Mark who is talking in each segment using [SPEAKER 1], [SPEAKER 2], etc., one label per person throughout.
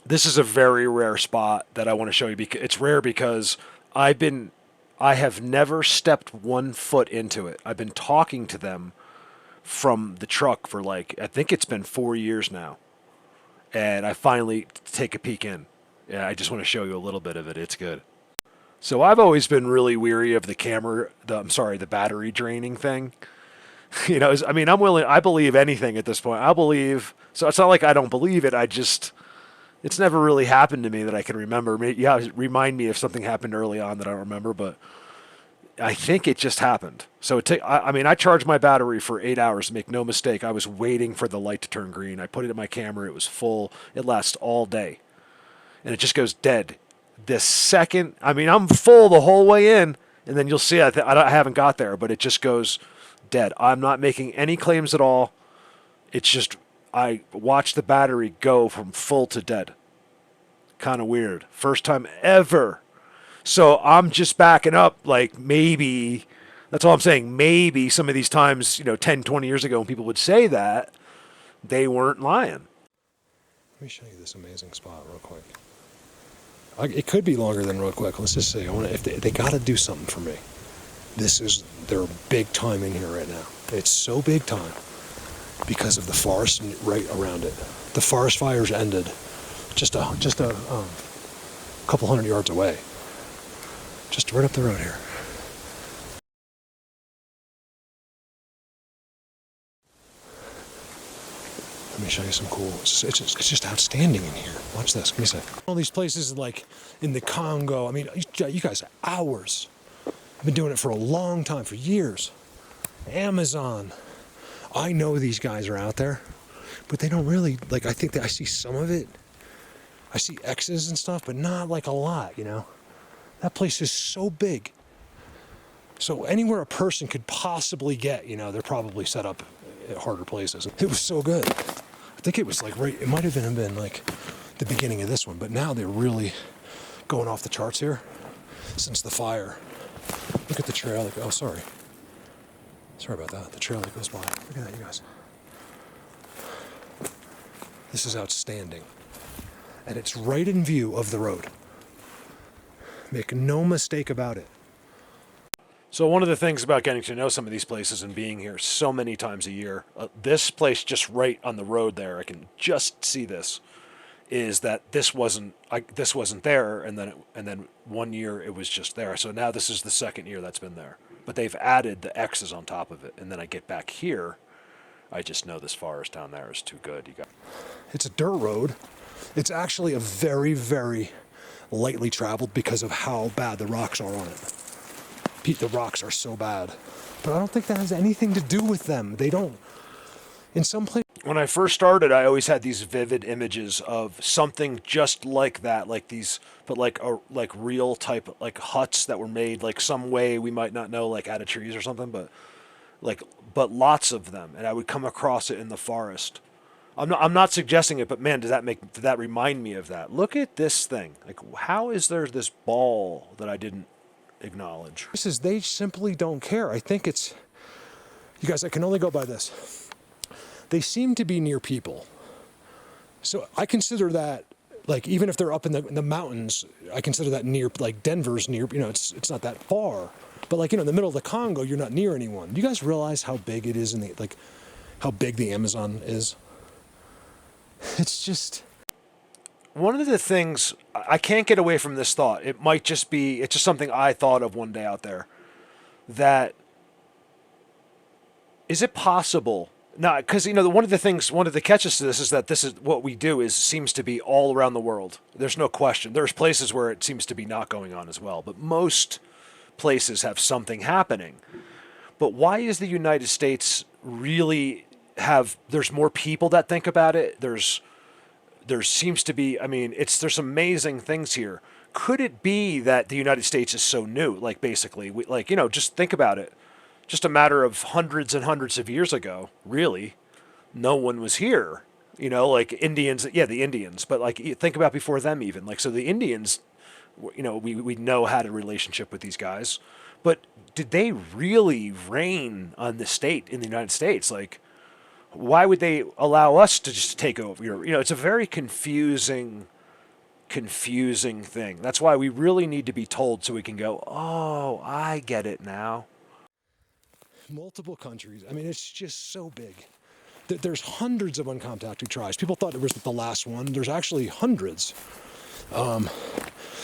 [SPEAKER 1] This is a very rare spot that I want to show you. Because it's rare because I've been, I have never stepped 1 foot into it. I've been talking to them from the truck for like, I think it's been 4 years now, and I finally take a peek in. Yeah, I just want to show you a little bit of it. It's good. So I've always been really weary of the camera. I'm sorry, the battery draining thing. I mean, I'm willing. I believe anything at this point. I believe. So it's not like I don't believe it. I just it's never really happened to me that I can remember. Yeah, remind me if something happened early on that I don't remember, but I think it just happened. So I mean, I charged my battery for 8 hours. Make no mistake, I was waiting for the light to turn green. I put it in my camera. It was full. It lasts all day, and it just goes dead. This second, I mean, I'm full the whole way in, and then you'll see I haven't got there, but it just goes dead. I'm not making any claims at all. It's just I watched the battery go from full to dead. Kind of weird. First time ever. So I'm just backing up, like maybe, that's all I'm saying. Maybe some of these times, 10, 20 years ago when people would say that, they weren't lying.
[SPEAKER 2] Let me show you this amazing spot real quick. It could be longer than real quick. Let's just say, if they got to do something for me. They're big time in here right now. It's so big time because of the forest right around it. The forest fires ended just a couple hundred yards away. Just right up the road here. Let me show you some cool. It's just outstanding in here. Watch this. Give me a sec. All these places like in the Congo. I mean, you guys, hours. I've been doing it for a long time, for years. Amazon. I know these guys are out there, but they don't really like. I think that I see some of it. I see X's and stuff, but not like a lot. That place is so big. So anywhere a person could possibly get, they're probably set up at harder places. It was so good. I think it was like right, it might have even been like the beginning of this one, but now they're really going off the charts here since the fire. Look at the trail. Oh, sorry. Sorry about that. The trail that goes by. Look at that, you guys. This is outstanding. And it's right in view of the road. Make no mistake about it.
[SPEAKER 1] So one of the things about getting to know some of these places and being here so many times a year, this place just right on the road there, I can just see this, is that this wasn't there, and then 1 year it was just there. So now this is the second year that's been there, but they've added the X's on top of it, and then I get back here, I just know this forest down there is too good.
[SPEAKER 2] It's a dirt road. It's actually a very, very lightly traveled because of how bad the rocks are on it. The rocks are so bad. But I don't think that has anything to do with them. They don't. In some places.
[SPEAKER 1] When I first started, I always had these vivid images of something just like that, like these, but like real type, like huts that were made like some way we might not know, like out of trees or something, but lots of them, and I would come across it in the forest. I'm not suggesting it, but man, did that remind me of that? Look at this thing. Like, how is there this ball that I didn't acknowledge?
[SPEAKER 2] They simply don't care. I think it's, you guys, I can only go by this. They seem to be near people. So I consider that, like, even if they're up in the mountains, I consider that near, like Denver's near, it's not that far. But like, in the middle of the Congo, you're not near anyone. Do you guys realize how big it is how big the Amazon is? It's just...
[SPEAKER 1] One of the things, I can't get away from this thought. It's just something I thought of one day out there. That, is it possible? Now, because, one of the catches to this is that this is what we do seems to be all around the world. There's no question. There's places where it seems to be not going on as well, but most places have something happening. But why is the United States really there's more people that think about it? There seems to be, I mean, there's amazing things here. Could it be that the United States is so new? Like, basically, just think about it. Just a matter of hundreds and hundreds of years ago, really, no one was here. Like Indians, yeah, the Indians, but like, think about before them even. Like, so the Indians, we know had a relationship with these guys, but did they really reign on the state in the United States? Like, why would they allow us to just take over? It's a very confusing confusing thing. That's why we really need to be told so we can go, oh, I get it now.
[SPEAKER 2] Multiple countries. I mean, it's just so big. There's hundreds of uncontacted tribes. People thought it was the last one. There's actually hundreds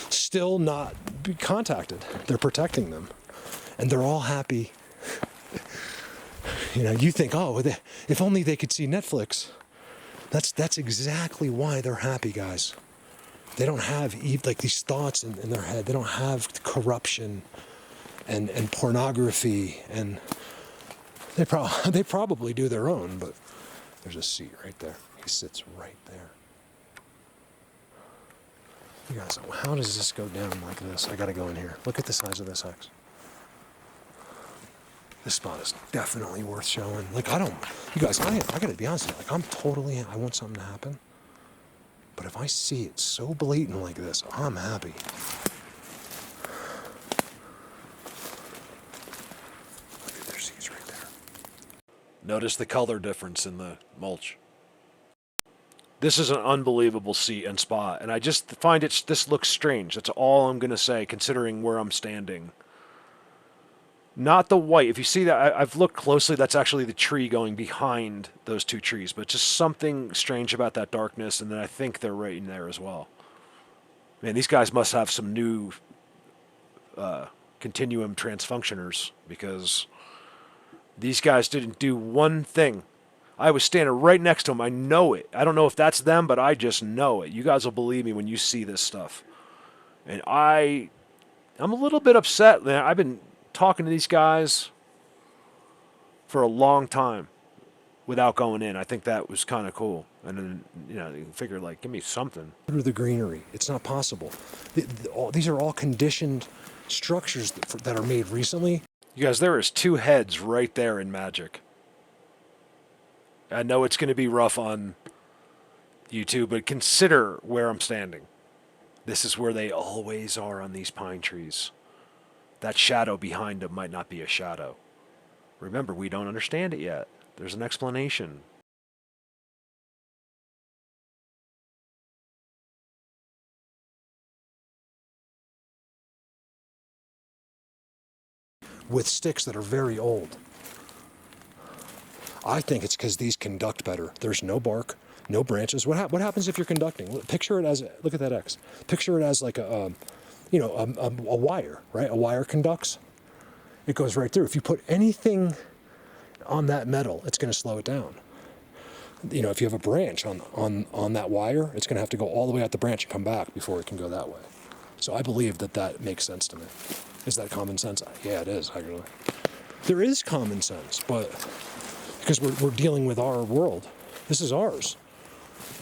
[SPEAKER 2] still not be contacted. They're protecting them, and they're all happy. You know, you think, oh, if only they could see Netflix. That's exactly why they're happy, guys. They don't have like these thoughts in their head. They don't have corruption and pornography, and they probably do their own. But there's a seat right there. He sits right there. You guys, how does this go down like this? I gotta go in here. Look at the size of this X. This spot is definitely worth showing. Like, you guys, I gotta be honest with you. Like, I want something to happen. But if I see it so blatant like this, I'm happy. Look at their seats right there.
[SPEAKER 1] Notice the color difference in the mulch. This is an unbelievable seat and spot, and I just find this looks strange. That's all I'm going to say, considering where I'm standing. Not the white. If you see that, I've looked closely, that's actually the tree going behind those two trees, but just something strange about that darkness, and then I think they're right in there as well. Man, these guys must have some new continuum transfunctioners, because these guys didn't do one thing. I was standing right next to them. I know it. I don't know if that's them, but I just know it. You guys will believe me when you see this stuff. And I'm a little bit upset, man. I've been talking to these guys for a long time without going in. I think that was kind of cool. And then, you figure, like, give me something.
[SPEAKER 2] Through the greenery. It's not possible. These are all conditioned structures that are made recently.
[SPEAKER 1] You guys, there is two heads right there in Magic. I know it's going to be rough on YouTube, but consider where I'm standing. This is where they always are on these pine trees. That shadow behind them might not be a shadow. Remember, we don't understand it yet. There's an explanation.
[SPEAKER 2] With sticks that are very old. I think it's because these conduct better. There's no bark, no branches. What happens if you're conducting? Picture it as, look at that X. Picture it as like a wire, right? A wire conducts. It goes right through. If you put anything on that metal, it's going to slow it down. If you have a branch on that wire, it's going to have to go all the way out the branch and come back before it can go that way. So I believe that makes sense to me. Is that common sense? Yeah, it is, actually. There is common sense, but because we're dealing with our world. This is ours.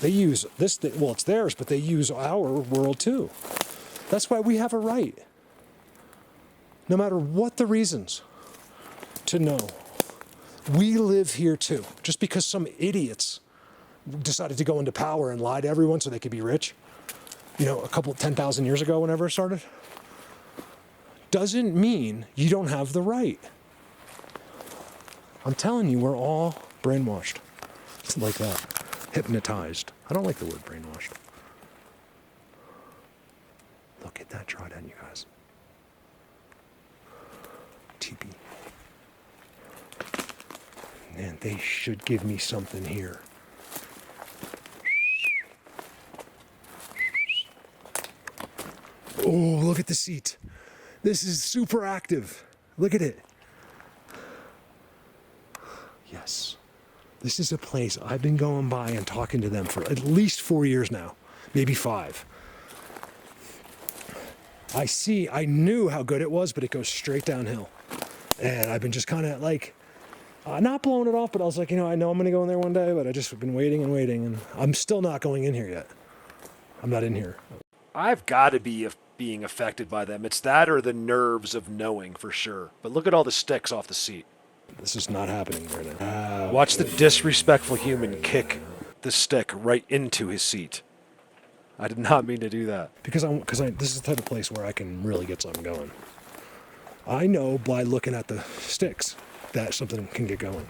[SPEAKER 2] They use this, well, it's theirs, but they use our world too. That's why we have a right, no matter what the reasons, to know. We live here too. Just because some idiots decided to go into power and lie to everyone so they could be rich, a couple 10,000 years ago, whenever it started, doesn't mean you don't have the right. I'm telling you, we're all brainwashed. It's like that. Hypnotized. I don't like the word brainwashed. Look at that drawdown, you guys. TP. Man, they should give me something here. Oh, look at the seat. This is super active. Look at it. Yes. This is a place I've been going by and talking to them for at least 4 years now, maybe 5. I knew how good it was, but it goes straight downhill. And I've been just kind of like, not blowing it off, but I was like, I know I'm going to go in there one day, but I just have been waiting, and I'm still not going in here yet. I'm not in here.
[SPEAKER 1] I've got to be being affected by them. It's that or the nerves of knowing for sure. But look at all the sticks off the seat.
[SPEAKER 2] This is not happening right now.
[SPEAKER 1] Watch the disrespectful human kick the stick right into his seat. I did not mean to do that.
[SPEAKER 2] Because this is the type of place where I can really get something going. I know by looking at the sticks that something can get going.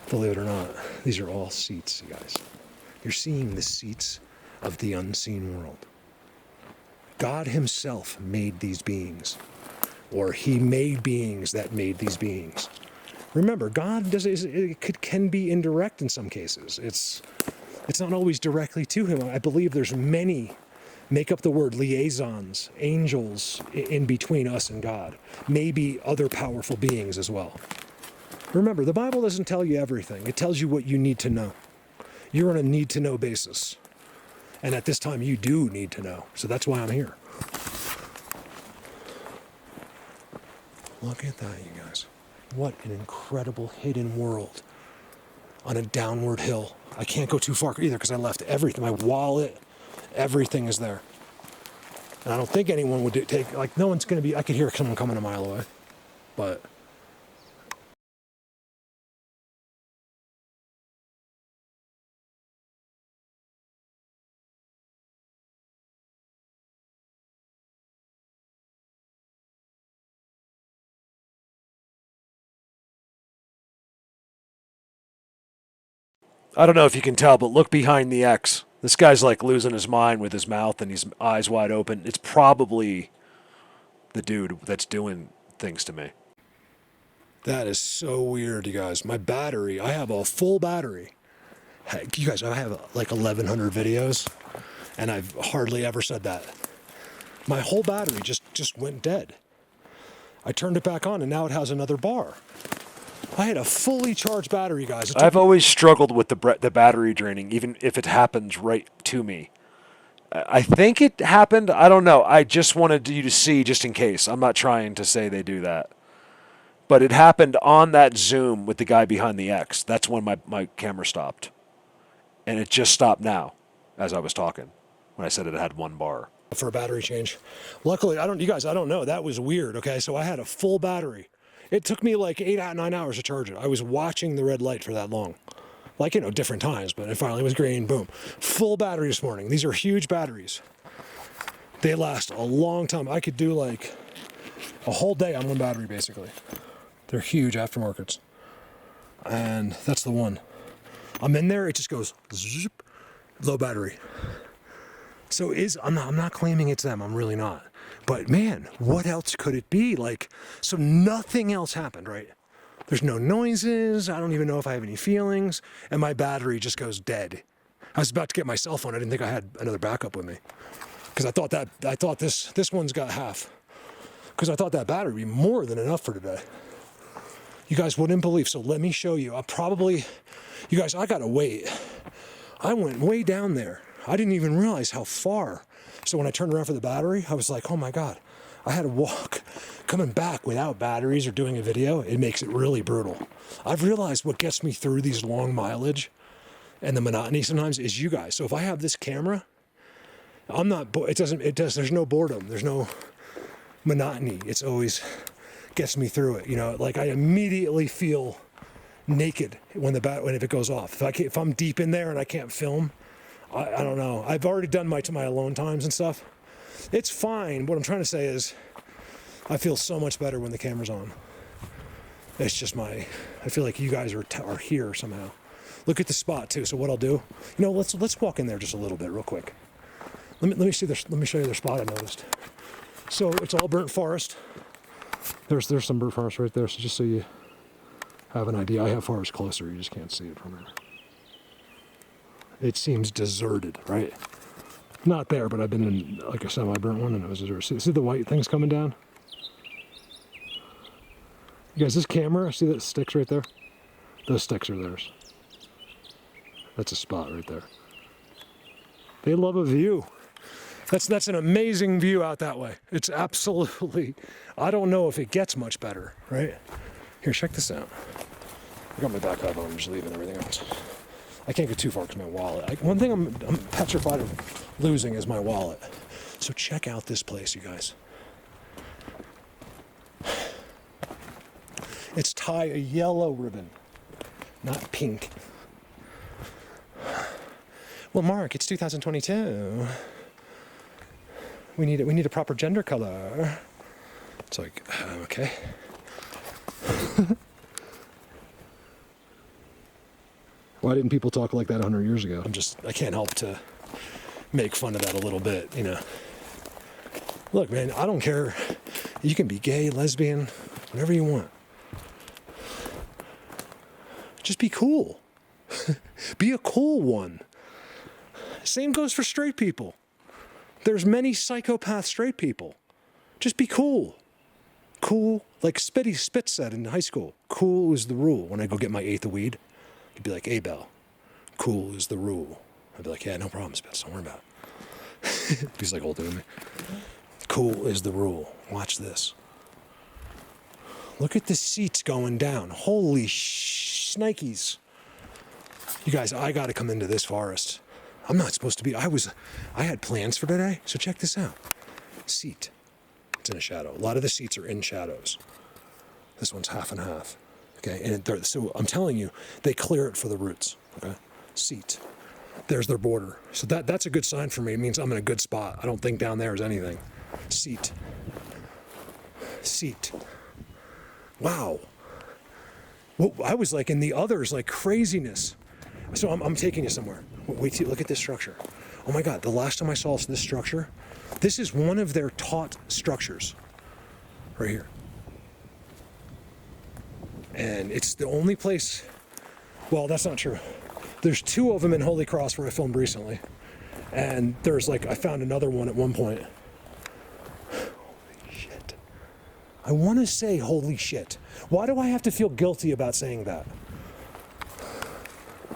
[SPEAKER 2] Believe it or not, these are all seats, you guys. You're seeing the seats of the unseen world. God himself made these beings, or he made beings that made these beings. Remember, God can be indirect in some cases. It's not always directly to him. I believe there's many, make up the word, liaisons, angels in between us and God. Maybe other powerful beings as well. Remember, the Bible doesn't tell you everything. It tells you what you need to know. You're on a need-to-know basis. And at this time, you do need to know. So that's why I'm here. Look at that, you guys. What an incredible hidden world on a downward hill. I can't go too far either because I left everything. My wallet, everything is there. And I don't think anyone would take, like, no one's going to be, I could hear someone coming a mile away. But
[SPEAKER 1] I don't know if you can tell, but look behind the X. This guy's like losing his mind with his mouth and his eyes wide open. It's probably the dude that's doing things to me.
[SPEAKER 2] that is so weird, you guys. My battery, I have a full battery. Heck, you guys, I have like 1,100 videos, and I've hardly ever said that. My whole battery just went dead. I turned it back on, and now it has another bar. I had a fully charged battery, guys.
[SPEAKER 1] I've always struggled with the battery draining, even if it happens right to me. I think it happened. I don't know. I just wanted you to see, just in case. I'm not trying to say they do that. But it happened on that Zoom with the guy behind the X. That's when my camera stopped. And it just stopped now, as I was talking, when I said it had one bar.
[SPEAKER 2] For a battery change. Luckily, I don't know. That was weird, okay? So I had a full battery. It took me like 9 hours to charge it. I was watching the red light for that long. Like, different times, but it finally was green, boom. Full battery this morning. These are huge batteries. They last a long time. I could do like a whole day on one battery, basically. They're huge aftermarkets. And that's the one. I'm in there, it just goes zip, low battery. So I'm not claiming it's them, I'm really not. But man, what else could it be? Like, so nothing else happened, right? There's no noises, I don't even know if I have any feelings, and my battery just goes dead. I was about to get my cell phone, I didn't think I had another backup with me. Because I thought this one's got half. Because I thought that battery would be more than enough for today. You guys wouldn't believe, so let me show you. You guys, I gotta wait. I went way down there. I didn't even realize how far. So when I turned around for the battery, I was like, oh my God, I had to walk. Coming back without batteries or doing a video, it makes it really brutal. I've realized what gets me through these long mileage and the monotony sometimes is you guys. So if I have this camera, there's no boredom. There's no monotony. It's always gets me through it. Like I immediately feel naked when if it goes off. If I'm deep in there and I can't film, I don't know. I've already done my alone times and stuff. It's fine. What I'm trying to say is I feel so much better when the camera's on. It's just I feel like you guys are here somehow. Look at the spot too. So what I'll do, let's walk in there just a little bit real quick. Let me show you their spot I noticed. So it's all burnt forest. There's some burnt forest right there. So just so you have an idea, I have forest closer. You just can't see it from here. It seems deserted, right? Not there, but I've been in like a semi-burnt one and it was deserted. See the white things coming down? You guys, this camera, see that sticks right there? Those sticks are theirs. That's a spot right there. They love a view. That's an amazing view out that way. It's absolutely, I don't know if it gets much better, right? Here, check this out. I got my backpack on, I'm just leaving everything else. I can't go too far because my wallet. One thing I'm petrified of losing is my wallet. So check out this place, you guys. It's tie a yellow ribbon, not pink. Well, Mark, it's 2022. We need a proper gender color. It's like, okay. Why didn't people talk like that 100 years ago? I can't help to make fun of that a little bit, you know. Look, man, I don't care. You can be gay, lesbian, whatever you want. Just be cool. Be a cool one. Same goes for straight people. There's many psychopath straight people. Just be cool. Cool, like Spitz said in high school, cool is the rule. When I go get my eighth of weed, he'd be like, hey, Bell, cool is the rule. I'd be like, yeah, no problem, Spitz, don't worry about it. He's like older than me. Cool is the rule. Watch this. Look at the seats going down. Holy shnikes. You guys, I got to come into this forest. I'm not supposed to be. I had plans for today, so check this out. Seat. It's in a shadow. A lot of the seats are in shadows. This one's half and half. Okay, and so I'm telling you, they clear it for the roots. Okay, seat. There's their border. So that's a good sign for me. It means I'm in a good spot. I don't think down there is anything. Seat. Seat. Wow. Well, I was like in the others, like craziness. So I'm taking you somewhere. Wait, look at this structure. Oh my God, the last time I saw this structure, this is one of their taught structures. Right here. And it's the only place, well, that's not true. There's two of them in Holy Cross where I filmed recently. And there's like, I found another one at one point. Holy shit. I want to say holy shit. Why do I have to feel guilty about saying that?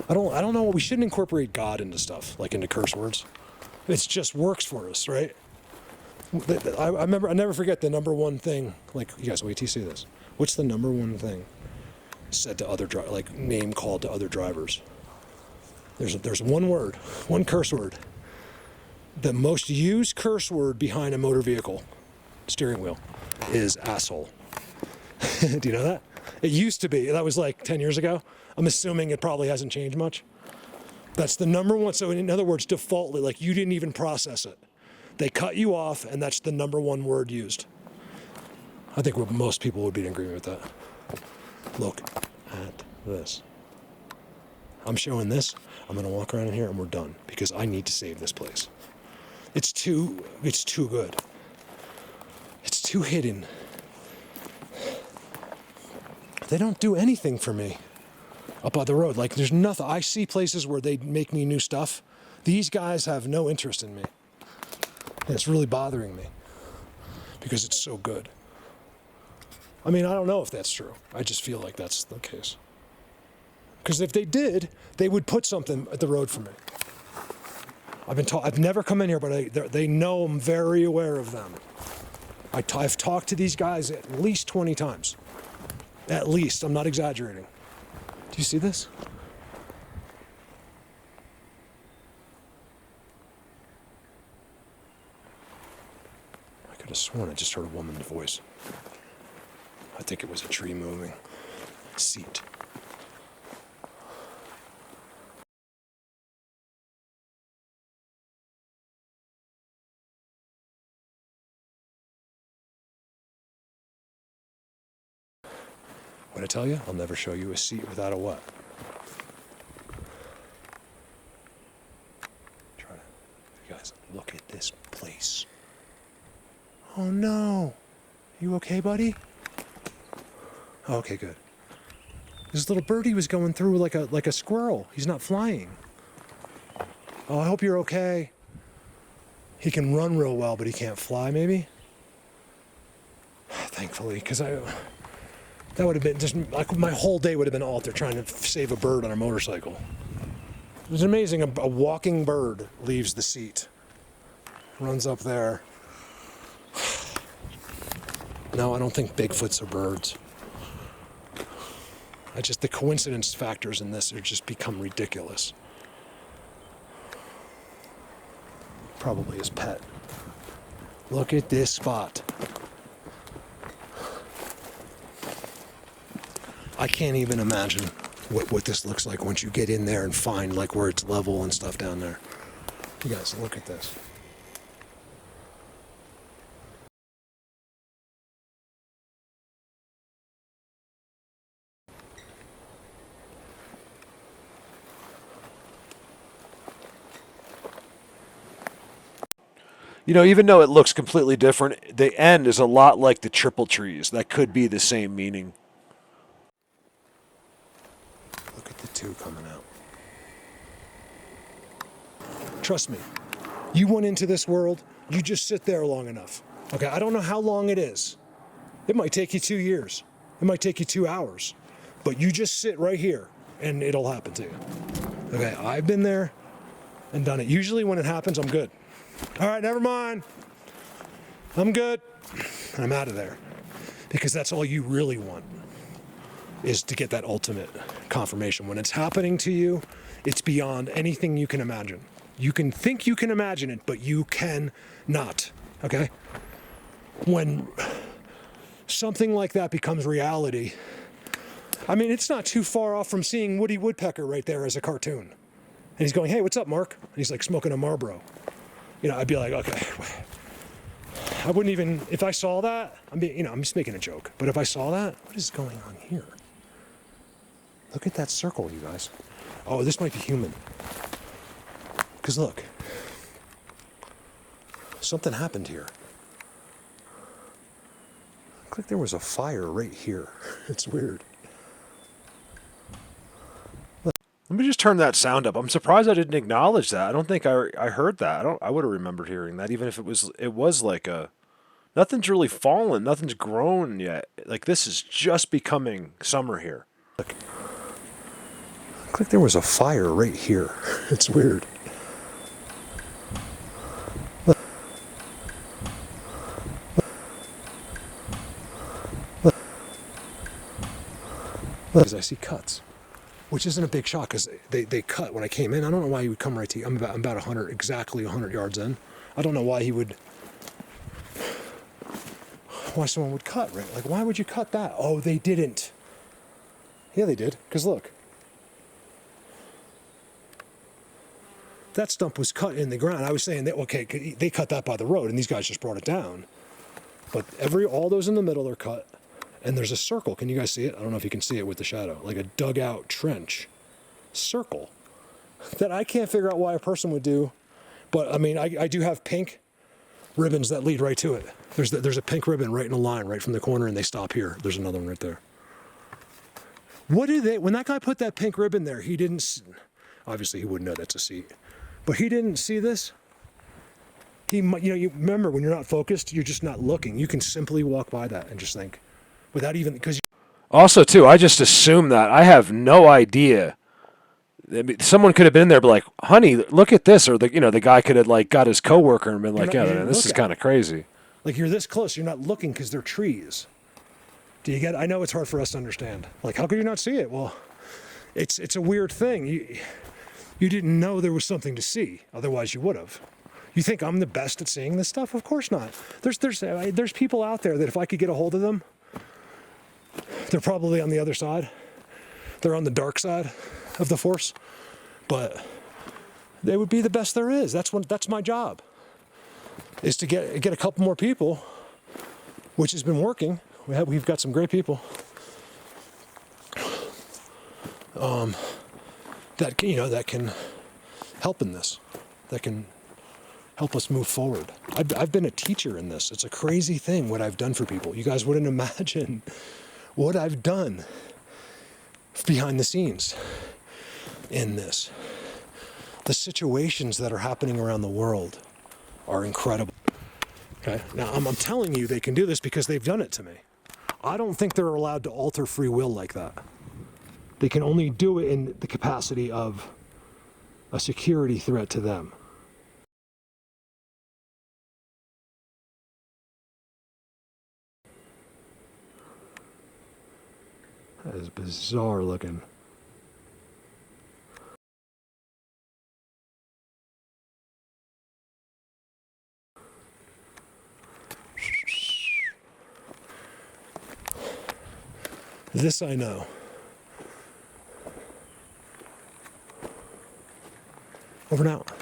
[SPEAKER 2] I don't know. We shouldn't incorporate God into stuff, like into curse words. It just works for us, right? I never forget the number one thing. Like, you guys, wait till you see this. What's the number one thing said to other like name called to other drivers? There's one word, one curse word. The most used curse word behind a motor vehicle steering wheel is asshole. Do you know that? It used to be. That was like 10 years ago. I'm assuming it probably hasn't changed much. That's the number one. So in other words, defaultly, like you didn't even process it. They cut you off, and that's the number one word used. I think most people would be in agreement with that. Look at this. I'm showing this. I'm going to walk around in here, and we're done, because I need to save this place. It's too good. It's too hidden. They don't do anything for me up on the road. Like, there's nothing. I see places where they make me new stuff. These guys have no interest in me. And it's really bothering me because it's so good. I mean, I don't know if that's true. I just feel like that's the case. Because if they did, they would put something at the road for me. I've never come in here, but they know I'm very aware of them. I've talked to these guys at least 20 times. At least. I'm not exaggerating. Do you see this? I could have sworn I just heard a woman's voice. I think it was a tree moving. Seat. What I tell you, I'll never show you a seat without a what? You guys, look at this place. Oh no. You okay, buddy? Oh, okay, good. This little birdie was going through like a squirrel. He's not flying. Oh, I hope you're okay. He can run real well, but he can't fly, maybe? Thankfully, because that would have been just like my whole day would have been altered trying to save a bird on a motorcycle. It was amazing. A walking bird leaves the seat, runs up there. No, I don't think Bigfoots are birds. The coincidence factors in this are just become ridiculous. Probably his pet. Look at this spot. I can't even imagine what this looks like once you get in there and find like where it's level and stuff down there. You guys, look at this.
[SPEAKER 1] You know, even though it looks completely different, the end is a lot like the triple trees. That could be the same meaning.
[SPEAKER 2] Look at the two coming out. Trust me, you went into this world, you just sit there long enough. Okay, I don't know how long it is. It might take you 2 years. It might take you 2 hours. But you just sit right here and it'll happen to you. Okay, I've been there and done it. Usually when it happens, I'm good. All right, never mind. I'm good. And I'm out of there. Because that's all you really want, is to get that ultimate confirmation. When it's happening to you, it's beyond anything you can imagine. You can think you can imagine it, but you can not. Okay? When something like that becomes reality, I mean, it's not too far off from seeing Woody Woodpecker right there as a cartoon. And he's going, "Hey, what's up, Mark?" And he's like smoking a Marlboro. You know, I'd be like, okay. I wouldn't even, if I saw that, I'm just making a joke. But if I saw that, what is going on here? Look at that circle, you guys. Oh, this might be human. Because look, something happened here. Looked like there was a fire right here. It's weird.
[SPEAKER 1] Let me just turn that sound up. I'm surprised I didn't acknowledge that. I don't think I heard that. I would have remembered hearing that, even if it was like a nothing's really fallen, nothing's grown yet. Like this is just becoming summer here.
[SPEAKER 2] Looked like there was a fire right here. It's weird. Because I see cuts, which isn't a big shock because they cut when I came in. I don't know why he would come right to you. I'm about 100, exactly 100 yards in. I don't know why someone would cut, right? Like, why would you cut that? Oh, they didn't. Yeah, they did. Because look, that stump was cut in the ground. I was saying that, okay, they cut that by the road and these guys just brought it down. But all those in the middle are cut. And there's a circle. Can you guys see it? I don't know if you can see it with the shadow. Like a dugout trench circle that I can't figure out why a person would do. But I mean, I do have pink ribbons that lead right to it. There's a pink ribbon right in a line right from the corner and they stop here. There's another one right there. When that guy put that pink ribbon there, he didn't, obviously he wouldn't know that's a seat, but he didn't see this. You remember when you're not focused, you're just not looking. You can simply walk by that and just think, without even, because
[SPEAKER 1] Also, too, I just assume that I have no idea. I mean, someone could have been there, but like, "Honey, look at this," or the guy could have like got his coworker and been like, "Yeah, man, this is kind of crazy."
[SPEAKER 2] Like you're this close, you're not looking because they're trees. Do you get it? I know it's hard for us to understand. Like, how could you not see it? Well, it's a weird thing. You didn't know there was something to see, otherwise you would have. You think I'm the best at seeing this stuff? Of course not. There's people out there that if I could get a hold of them, they're probably on the other side. They're on the dark side of the force, but they would be the best there is. That's my job, is to get a couple more people, which has been working. We've got some great people that can help in this, that can help us move forward. I've been a teacher in this. It's a crazy thing what I've done for people. You guys wouldn't imagine what I've done behind the scenes in this. The situations that are happening around the world are incredible. Okay, now I'm telling you they can do this because they've done it to me. I don't think they're allowed to alter free will like that. They can only do it in the capacity of a security threat to them. That is bizarre looking. This I know. Over and out.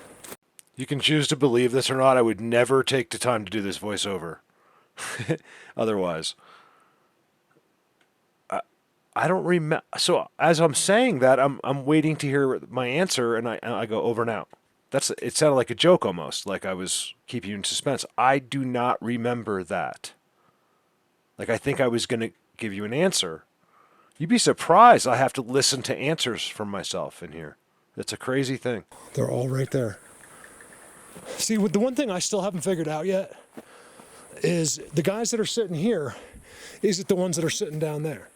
[SPEAKER 1] You can choose to believe this or not. I would never take the time to do this voiceover. Otherwise, I don't remember. So as I'm saying that, I'm waiting to hear my answer, and I go over and out. it sounded like a joke almost, like I was keeping you in suspense. I do not remember that. Like I think I was going to give you an answer. You'd be surprised I have to listen to answers from myself in here. That's a crazy thing.
[SPEAKER 2] They're all right there. See, the one thing I still haven't figured out yet is the guys that are sitting here, is it the ones that are sitting down there?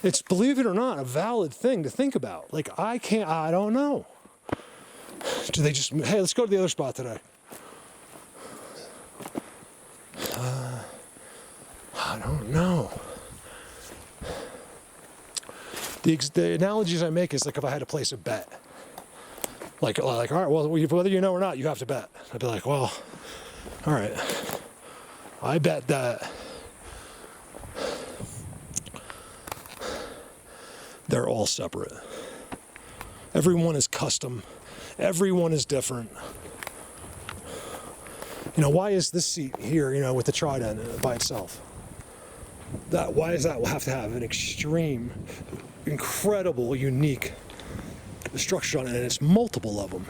[SPEAKER 2] It's, believe it or not, a valid thing to think about. Like, I don't know. Do they just, hey, let's go to the other spot today? I don't know. The analogies I make is like if I had to place a bet. Like, all right, well, whether you know or not, you have to bet. I'd be like, well, all right. I bet that they're all separate. Everyone is custom. Everyone is different. You know, why is this seat here, you know, with the trident by itself? Why does that have to have an extreme, incredible, unique structure on it, and it's multiple of them?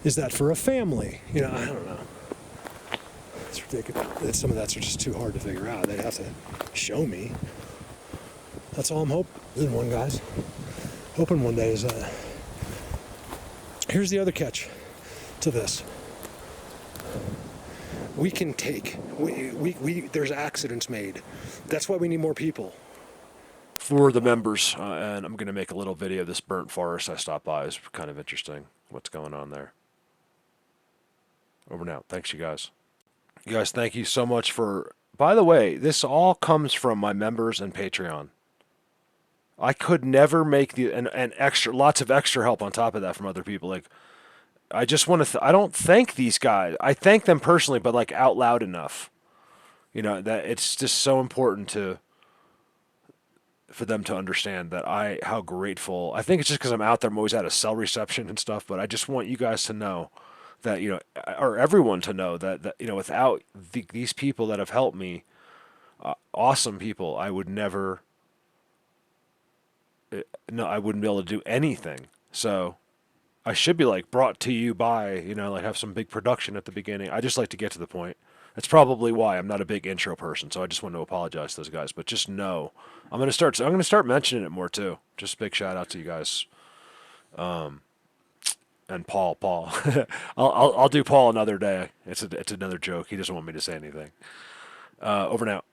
[SPEAKER 2] Is that for a family? You know, I don't know. It's ridiculous. Some of that's just too hard to figure out. They'd have to show me. That's all I'm hoping one, guys. Hoping one day is that. Here's the other catch to this. We can take, there's accidents made. That's why we need more people.
[SPEAKER 1] For the members, and I'm going to make a little video of this burnt forest I stopped by. It's kind of interesting what's going on there. Over and out. Thanks, you guys. You guys, thank you so much for... By the way, this all comes from my members and Patreon. I could never make and extra, lots of extra help on top of that from other people. Like, I just want to... I don't thank these guys. I thank them personally, but like out loud enough. You know, that it's just so important for them to understand that how grateful. I think it's just because I'm out there. I'm always at a cell reception and stuff, but I just want you guys to know that, you know, or everyone to know that you know, without these people that have helped me, awesome people, I would never, no, I wouldn't be able to do anything. So I should be like brought to you by, you know, like have some big production at the beginning. I just like to get to the point. That's probably why I'm not a big intro person. So I just want to apologize to those guys, but just know I'm going to start mentioning it more too. Just a big shout out to you guys. And Paul, I'll do Paul another day. It's another joke. He doesn't want me to say anything. Over and out.